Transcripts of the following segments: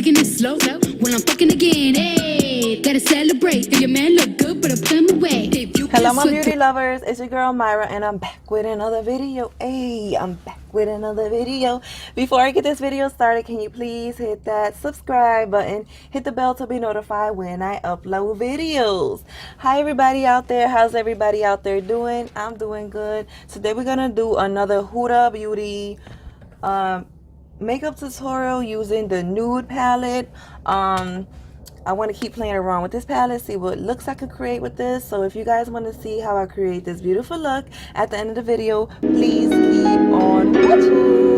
taking it slow. Well, I'm fucking again. Hey, gotta celebrate. Your man look good, but I'm coming away. Hello my beauty lovers, it's your girl Myra and I'm back with another video. Hey, I'm back with another video. Before I get this video started, can you please hit that subscribe button, hit the bell to be notified when I upload videos. Hi everybody out there, how's everybody out there doing? I'm doing good. Today we're gonna do another Huda Beauty makeup tutorial using the nude palette. I want to keep playing around with this palette, see what looks I could create with this. So if you guys want to see how I create this beautiful look at the end of the video, please keep on watching.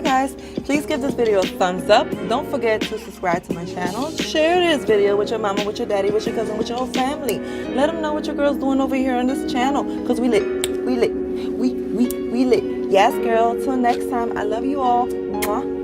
Alright guys, please give this video a thumbs up. Don't forget to subscribe to my channel. Share this video with your mama, with your daddy, with your cousin, with your whole family. Let them know what your girl's doing over here on this channel. Because we lit. We lit. We lit. Yes, girl. Till next time. I love you all. Mwah.